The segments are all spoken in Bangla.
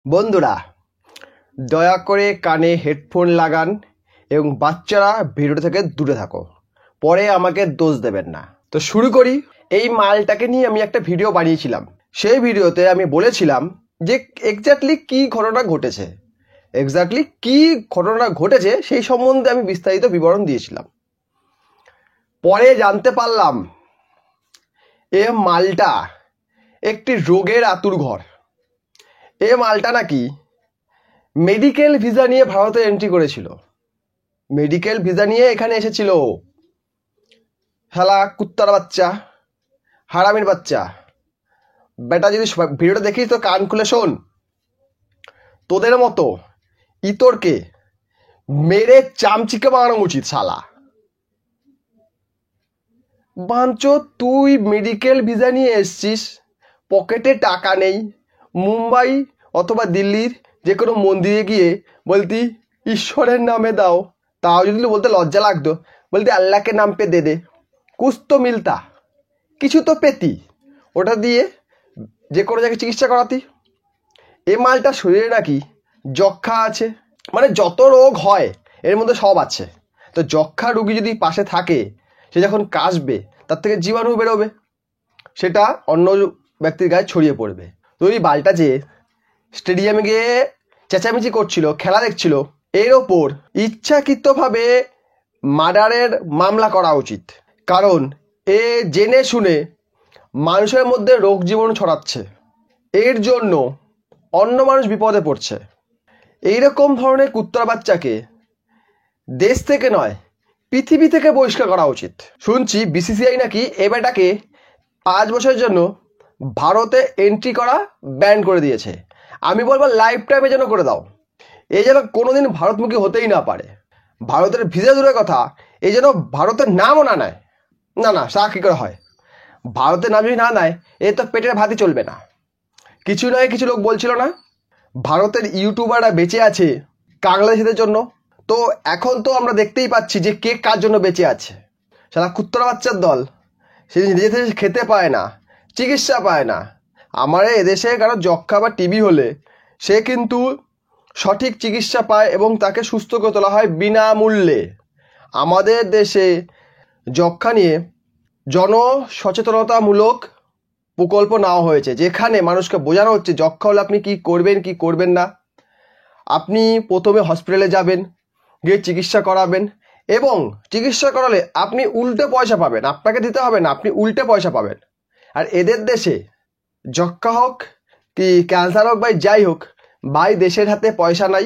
বন্ধুরা, দয়া করে কানে হেডফোন লাগান এবং বাচ্চারা ভিডিও থেকে দূরে থাকো, পরে আমাকে দোষ দেবেন না। তো শুরু করি। এই মালটাকে নিয়ে আমি একটা ভিডিও বানিয়েছিলাম। সেই ভিডিওতে আমি বলেছিলাম যে এক্স্যাক্টলি কি ঘটনা ঘটেছে সেই সম্বন্ধে আমি বিস্তারিত বিবরণ দিয়েছিলাম। পরে জানতে পারলাম এ মালটা একটি রোগের আতুরঘর। এ মালটা নাকি মেডিকেল ভিসা নিয়ে ভারতে এন্ট্রি করেছিল, মেডিকেল ভিসা নিয়ে এখানে এসেছিল। শালা কুত্তার বাচ্চা, হারামির বাচ্চা বেটা, যদি ভিডিওটা দেখিস তো কান খুলে শোন। তোদের মতো ইতরকে মেরে চামচিকে বানানো উচিত। শালা বাঞ্চো, তুই মেডিকেল ভিসা নিয়ে এসছিস, পকেটে টাকা নেই, মুম্বাই অথবা দিল্লির যে কোনো মন্দিরে গিয়ে বলতি ঈশ্বরের নামে দাও, তাও যদি বলতে লজ্জা লাগতো, বলতে আল্লাহকে নাম পে দে দে, কুছ তো মিলতা, কিছু তো পেতি, ওটা দিয়ে যে কোনো জায়গায় চিকিৎসা করাতি। এ মালটা শরীরে নাকি যক্ষা আছে, মানে যত রোগ হয় এর মধ্যে সব আছে। তো যক্ষা রুগী যদি পাশে থাকে, সে যখন কাশবে তার থেকে জীবাণু বেরোবে, সেটা অন্য ব্যক্তির গায়ে ছড়িয়ে পড়বে। তো এই বালটা যে স্টেডিয়ামে গিয়ে চেঁচামেচি করছিল, খেলা দেখছিল, এর ওপর ইচ্ছাকৃতভাবে মার্ডারের মামলা করা উচিত। কারণ এ জেনে শুনে মানুষের মধ্যে রোগ জীবাণু ছড়াচ্ছে, এর জন্য অন্য মানুষ বিপদে পড়ছে। এইরকম ধরনের কুত্তার বাচ্চাকে দেশ থেকে নয়, পৃথিবী থেকে বহিষ্কার করা উচিত। শুনছি বিসিসিআই নাকি এ বেটাকে 5 বছরের জন্য ভারতে এন্ট্রি করা ব্যান করে দিয়েছে। আমি বলবো লাইফ টাইমে যেন করে দাও, এই যেন কোনোদিন ভারতমুখী হতেই না পারে। ভারতের ভিসা দূরের কথা, এই যেন ভারতের নামও না নেয়। না, তা কী করে হয়? ভারতের নাম যদি না নেয়, এ তো পেটের ভাতই চলবে না। কিছু নয়, কিছু লোক বলছিল না ভারতের ইউটিউবাররা বেঁচে আছে বাংলাদেশিদের জন্য। তো এখন তো আমরা দেখতেই পাচ্ছি যে কে কার জন্য বেঁচে আছে। সারা কুত্তার বাচ্চার দল, সে নিজে থেকে খেতে পায় না, চিকিৎসা পায় না। আমার এদেশে কারো যক্ষা বা টিবি হলে সে কিন্তু সঠিক চিকিৎসা পায় এবং তাকে সুস্থ করে তোলা হয় বিনামূল্যে। আমাদের দেশে যক্ষা নিয়ে জনসচেতনতামূলক প্রকল্প নেওয়া হয়েছে, যেখানে মানুষকে বোঝানো হচ্ছে যক্ষা হলে আপনি কি করবেন কি করবেন না। আপনি প্রথমে হসপিটালে যাবেন, গিয়ে চিকিৎসা করাবেন, এবং চিকিৎসা করালে আপনি উল্টে পয়সা পাবেন, আপনাকে দিতে হবে না, আপনি উল্টে পয়সা পাবেন। আর এদের দেশে যক্ষা হোক কি ক্যান্সার হোক, যাই হোক, দেশের হাতে পয়সা নাই,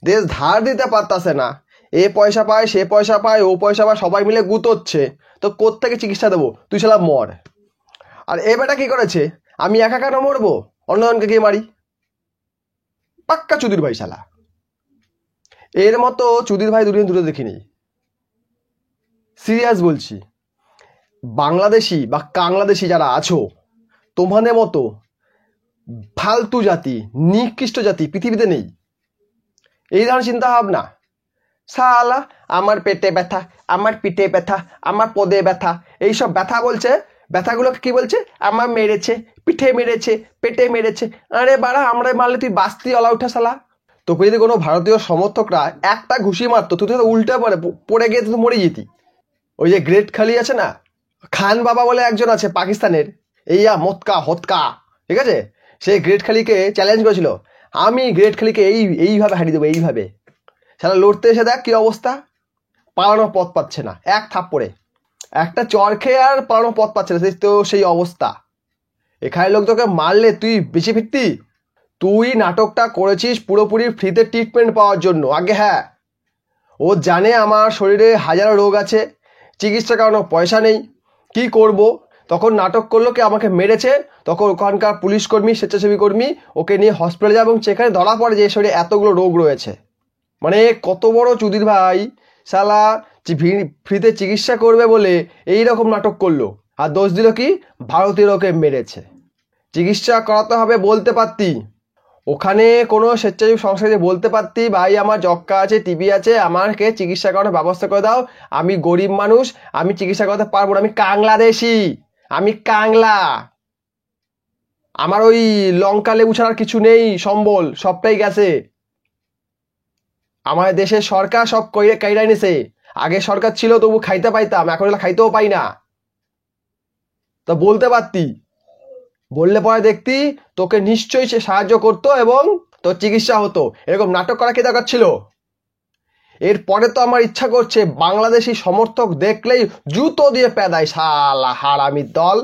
দেশ ধার দিতে পারতাছে না, এ পয়সা পায়, সে পয়সা পায়, ও পয়সা পায়, সবাই মিলে গুতোচ্ছে। তো কোত্থেকে চিকিৎসা দেবো? তুই শালা মর। আর এ বেটা কি করেছে, আমি একা কেন মরবো, অন্যজনকে গিয়ে মারি। পাক্কা চুদির ভাই শালা। এর মতো চুদির ভাই দুদিন দূরে দেখিনি। সিরিয়াস বলছি, বাংলাদেশি বা কাংলাদেশি যারা আছো, তোমাদের মতো ফালতু জাতি, নিকৃষ্ট জাতি পৃথিবীতে নেই। এই ধরনের চিন্তা ভাবনা, শালা আমার পেটে ব্যথা, আমার পিঠে ব্যথা, আমার পদে ব্যথা, এইসব ব্যথা বলছে। ব্যথাগুলোকে কি বলছে? আমার মেরেছে, পিঠে মেরেছে, পেটে মেরেছে। আরে বাড়া, আমরা মারলে তুই বাস্তি অলা উঠা শালা। তোকে যদি কোনো ভারতীয় সমর্থকরা একটা ঘুষি মারতো, তুই তো উল্টে পড়ে গিয়ে তুই মরে যেতি। ওই যে গ্রেট খালি আছে না, খান বাবা বলে একজন আছে পাকিস্তানের, এইয়া মতকা হতকা, ঠিক আছে, সে গ্রেট খালিকে চ্যালেঞ্জ করেছিল, আমি গ্রেট খালিকে এইভাবে হারিয়ে দেবো, এইভাবে। সারা লড়তে এসে দেখ কি অবস্থা, পালানোর পথ পাচ্ছে না, এক থাপ্পড়ে একটা চর খেয়ে আর পালানোর পথ পাচ্ছে না, তো সেই অবস্থা। এখানে লোক তোকে মারলে তুই বেশি ফিরতি? তুই নাটকটা করেছিস পুরোপুরি ফ্রিতে ট্রিটমেন্ট পাওয়ার জন্য। আগে হ্যাঁ, ও জানে আমার শরীরে হাজারো রোগ আছে, চিকিৎসা করানোর পয়সা নেই, কি করব, তখন নাটক করলো কি আমাকে মেরেছে, তখন ওখানকার পুলিশ কর্মী, স্বেচ্ছাসেবী কর্মী ওকে নিয়ে হসপিটালে যায় এবং সেখানে ধরা পড়ে যে শরীরে এতগুলো রোগ রয়েছে। মানে কত বড় চুদির ভাই শালা, ফ্রিতে চিকিৎসা করবে বলে এই রকম নাটক করলো, আর দোষ দিল কি ভারতীয় ওকে মেরেছে। চিকিৎসা করাতে হবে বলতে পারতি, ওখানে কোনো স্বেচ্ছাসেবী সংস্থাকে বলতে পারতি, ভাই আমার যক্ষা আছে, টিবি আছে, আমাকে চিকিৎসা করানোর ব্যবস্থা করে দাও, আমি গরিব মানুষ, আমি চিকিৎসা করতে পারবো না, আমি কাংলাদেশি, আমি কাংলা, আমার ওই লঙ্কা লেবু ছাড়ার কিছু নেই, সম্বল সবটাই গেছে। আমার দেশের সরকার সব কাইরাই নিছে। আগে সরকার ছিল তবু খাইতে পাইতাম, এখন এগুলো খাইতেও পাই না। তা বলতে পারতি, বললে পরে দেখতি তোকে নিশ্চয়ই সে সাহায্য করতো এবং তোর চিকিৎসা হতো। এরকম নাটক করা কি দরকার ছিল? এরপরে তো আমার ইচ্ছা করছে বাংলাদেশি সমর্থক দেখলেই জুতো দিয়ে পেদায়, শালা হারামির দল।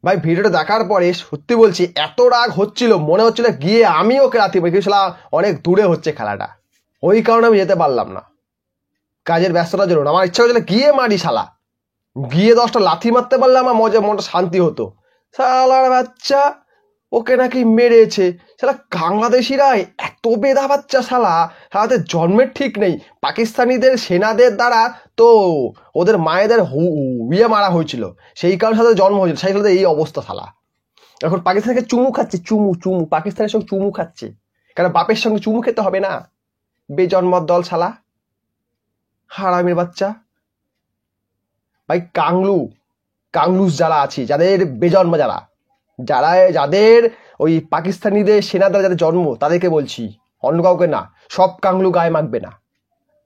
ভাই ভিডিওটা দেখার পরে সত্যি বলছি এত রাগ হচ্ছিল, মনে হচ্ছিল গিয়ে আমি ওকে রাতি বলছিলা, অনেক দূরে হচ্ছে খেলাটা, ওই কারণে আমি যেতে পারলাম না, কাজের ব্যস্ততার জন্য। আমার ইচ্ছা হচ্ছিল গিয়ে মারি শালা, গিয়ে 10টা লাথি মারতে পারলে আমার মনটা শান্তি হতো। শালার বাচ্চা, ওকে নাকি মেরেছে। শালা বাংলাদেশিরা এত বেধা বাচ্চা, শালা শালাদের জন্মের ঠিক নেই। পাকিস্তানিদের সেনাদের দ্বারা তো ওদের মায়েদের ইয়ে মারা হয়েছিল, সেই কারণে সাথে জন্ম হয়েছিল, সেই সাথে এই অবস্থা। শালা এখন পাকিস্তানকে চুমু খাচ্ছে, চুমু চুমু পাকিস্তানের সঙ্গে চুমু খাচ্ছে, কারণ বাপের সঙ্গে চুমু খেতে হবে না। বেজন্মার দল শালা, হারামির বাচ্চা। ভাই কাংলুস যারা আছে, যাদের বেজন্মা, যাদের ওই পাকিস্তানিদের সেনাদের যাদের জন্ম, তাদেরকে বলছি, অন্য কাউকে না। সব কাংলু গায়ে মাখবে না,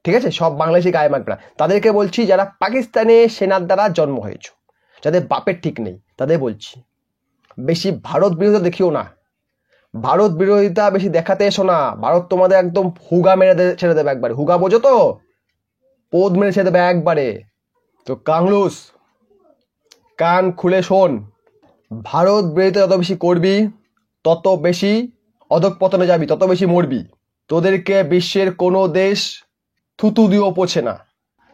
ঠিক আছে? সব বাংলাদেশি গায়ে মাখবে না, তাদেরকে বলছি যারা পাকিস্তানের সেনার দ্বারা জন্ম হয়েছে, যাদের বাপের ঠিক নেই, তাদের বলছি বেশি ভারত বিরোধিতা দেখিও না, ভারত বিরোধিতা বেশি দেখাতে এসো না। ভারত তোমাদের একদম হুগা মেরে ছেড়ে দেবে একবারে। হুগা বোঝো তো? পোদ মেরে ছেড়ে দেবে একবারে। তো কাংলুস, কান খুলে শোন, ভারত বিরোধিতা যত বেশি করবি তত বেশি অধঃপতনে যাবি, তত বেশি মরবি। তোদেরকে বিশ্বের কোনো দেশ থুতু দিয়েও পোছে না,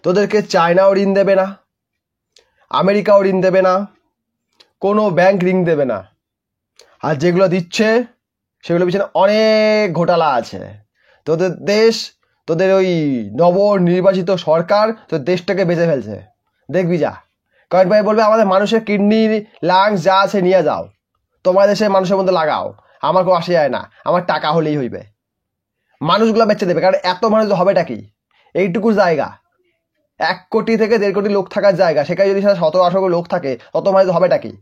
তোদেরকে চায়নাও ঋণ দেবে না, আমেরিকাও ঋণ দেবে না, কোনো ব্যাংক ঋণ দেবে না। আর যেগুলো দিচ্ছে সেগুলো পিছনে অনেক ঘোটালা আছে। তোদের দেশ, তোদের ওই নবনির্বাচিত সরকার তোর দেশটাকে বেঁচে ফেলছে, দেখবি যা। কারণ ভাই বলবে আমাদের মানুষের কিডনি লাংস যা আছে নিয়ে যাও, তোমার দেশে মানুষের মধ্যে লাগাও, আমার কোনো আসে যায় না, আমার টাকা হলেই হইবে। মানুষগুলো বেঁচে দেবে, কারণ এত মানুষ হবেটা কি? এইটুকু জায়গা, 1 কোটি থেকে 1.5 কোটি লোক থাকার জায়গা, সেখানে যদি 17-18 কোটি লোক থাকে, তত মানুষ হবেটা কি?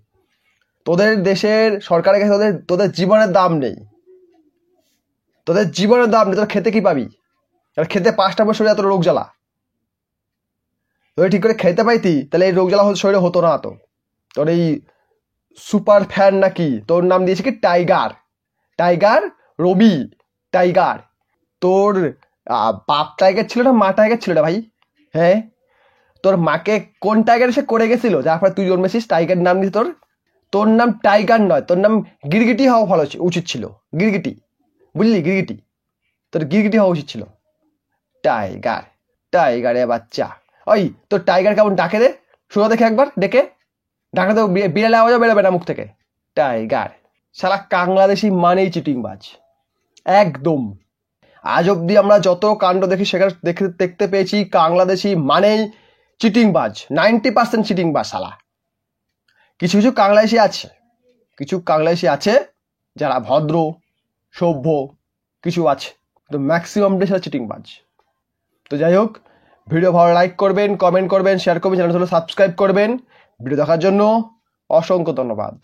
তোদের দেশের সরকারের কাছে তোদের জীবনের দাম নেই, তোদের জীবনের দাম নেই। তোর খেতে কি পাবি? খেতে 5টা বছর এত রোগ জ্বালা, তুই ঠিক করে খেতে পাইতি তাহলে এই রোগ জ্বালা শরীরে হতো না। তো তোর এই সুপার ফ্যান নাকি, তোর নাম দিয়েছে কি টাইগার রবি টাইগার। তোর বাপ টাইগার ছিল না, মা টাইগার ছিল না ভাই? হ্যাঁ, তোর মাকে কোন টাইগার এসে করে গেছিল যার ফলে তুই জন্মেছিস? টাইগার নাম দিয়েছে তোর। তোর নাম টাইগার নয়, তোর নাম গিরগিটি হওয়া ভালো উচিত ছিল। গিরগিটি, বুঝলি? গিরগিটি, তোর গিরগিটি হওয়া উচিত ছিল। টাইগারে বাচ্চা। ওই তোর টাইগার কেমন ডাকে রে, শোনা দেখে একবার ডেকে। ডাকা তো বিড়ালে আওয়াজও বেরোবে না মুখ থেকে। টাইগার শালা বাংলাদেশি মানেই চিটিংবাজ একদম। আজ অব্দি আমরা যত কাণ্ড দেখি সেখানে দেখতে পেয়েছি বাংলাদেশি মানেই চিটিংবাজ, 90% চিটিংবাজ শালা। কিছু বাংলাদেশি আছে যারা ভদ্র সভ্য, কিছু আছে, তো ম্যাক্সিমামটাই সেটা চিটিংবাজ। তো যাই হোক, ভিডিও ভালো লাইক করবেন, কমেন্ট করবেন, শেয়ার করবেন, চ্যানেল সাবস্ক্রাইব করবেন। ভিডিও দেখার জন্য অসংখ্য ধন্যবাদ।